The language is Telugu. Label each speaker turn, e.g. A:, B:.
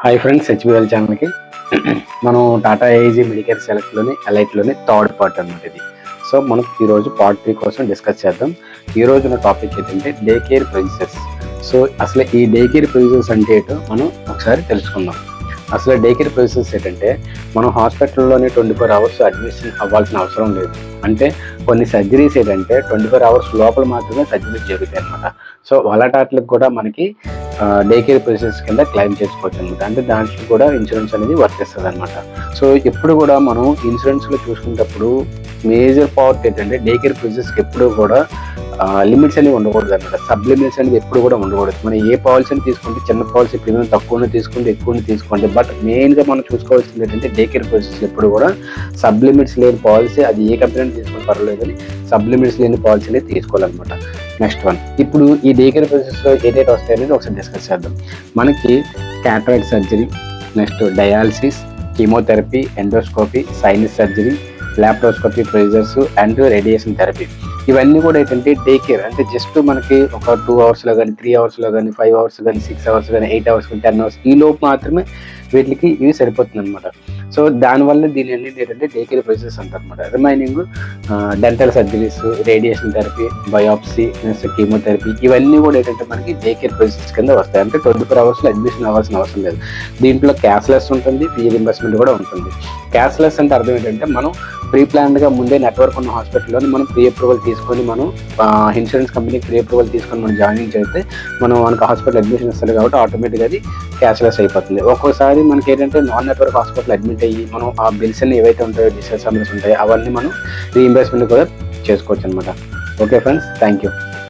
A: హాయ్ ఫ్రెండ్స్, హెచ్బిఎల్ ఛానల్కి మనం టాటా ఏజీ మెడికేర్ సెలెక్ట్లోని ఎలైట్లోని థర్డ్ పార్ట్ అనమాట ఇది. సో మనం ఈరోజు పార్ట్ 3 కోసం డిస్కస్ చేద్దాం. ఈరోజు నా టాపిక్ ఏంటంటే డే కేర్ ప్రొసీజర్స్. సో అసలు ఈ డే కేర్ ప్రొసీజర్స్ అంటే ఏంటో మనం ఒకసారి తెలుసుకుందాం. అసలు డే కేర్ ప్రొసీజర్స్ ఏంటంటే మనం హాస్పిటల్లోనే 24 అవర్స్ అడ్మిషన్ అవ్వాల్సిన అవసరం లేదు. అంటే కొన్ని సర్జరీస్ ఏంటంటే 24 అవర్స్ లోపల మాత్రమే సర్జరీస్ జరుగుతాయి అనమాట. సో అలాంటి కూడా మనకి డే కేర్ ప్రొసీజర్స్ కింద క్లెయిమ్ చేసుకోవచ్చు అనమాట. అంటే దాంట్లో కూడా ఇన్సూరెన్స్ అనేది వర్తిస్తుంది అనమాట. సో ఎప్పుడు కూడా మనం ఇన్సూరెన్స్లో చూసుకునేటప్పుడు మేజర్ పార్ట్ ఏంటంటే డే కేర్ ప్రొసీజర్స్కి ఎప్పుడు కూడా లిమిట్స్ అనేవి ఉండకూడదు అనమాట. సబ్ లిమిట్స్ అనేది ఎప్పుడు కూడా ఉండకూడదు. మనం ఏ పాలసీని తీసుకుంటే చిన్న పాలసీ ప్రీమియం తక్కువనే తీసుకుంటే ఎక్కువనే తీసుకోండి. బట్ మెయిన్గా మనం చూసుకోవాల్సింది ఏంటంటే డే కేర్ ప్రొసీజర్స్ ఎప్పుడు కూడా సబ్ లిమిట్స్ లేని పాలసీ, అది ఏ కంపెనీ తీసుకుని పర్వాలేదు కానీ సబ్ లిమిట్స్ లేని పాలసీనే తీసుకోవాలన్నమాట. నెక్స్ట్ వన్, ఇప్పుడు ఈ డే కేర్ ప్రొసీజర్స్లో ఏదైతే వస్తాయనేది ఒకసారి డిస్కస్ చేద్దాం. మనకి cataract surgery, next dialysis, chemotherapy, endoscopy, sinus surgery, laparoscopy procedures and radiation therapy, ఇవన్నీ కూడా ఏంటంటే డే కేర్. అంటే జస్ట్ మనకి ఒక 2 అవర్స్లో కానీ 3 అవర్స్లో కానీ 5 అవర్స్ కానీ 6 అవర్స్ కానీ 8 అవర్స్ కానీ 10 అవర్స్ ఈ లోపు మాత్రమే వీటికి ఇవి సరిపోతుంది అనమాట. సో దానివల్ల దీని అన్నింటి ఏంటంటే డే కేర్ ప్రొసీజర్స్ అంటారు అనమాట. Remaining dental surgeries, radiation therapy, biopsy, next chemotherapy, ఇవన్నీ కూడా ఏంటంటే మనకి డే కేర్ ప్రొసీజర్స్ కింద వస్తాయి. అంటే 24 అవర్స్లో అడ్మిషన్ అవ్వాల్సిన అవసరం లేదు. దీంట్లో క్యాష్లెస్ ఉంటుంది, ఫీ రీయింబర్స్మెంట్ కూడా ఉంటుంది. క్యాష్లెస్ అంటే అర్థం ఏంటంటే మనం ప్రీ ప్లాన్డ్గా ముందే నెట్వర్క్ ఉన్న హాస్పిటల్లోని మనం ప్రీ అప్రూవల్ తీసుకొని మనం ఇన్సూరెన్స్ కంపెనీకి ప్రీ అప్రూవల్ తీసుకొని మనం జాయినింగ్ చేస్తే మనకు హాస్పిటల్ అడ్మిషన్ ఇస్తారు కాబట్టి ఆటోమేటిక్గా అది క్యాష్లెస్ అయిపోతుంది. ఒక్కోసారి మనకి ఏంటంటే నాన్ నెట్వర్క్ హాస్పిటల్ అడ్మిట్ అయ్యి మనం ఆ బిల్స్ అన్ని ఏవైతే ఉంటాయో, డిశ్చార్జ్ సమ్మర్స్ ఉంటాయో అవన్నీ మనం రీయింబర్స్మెంట్ కూడా చేసుకోవచ్చు అనమాట. Okay friends, thank you.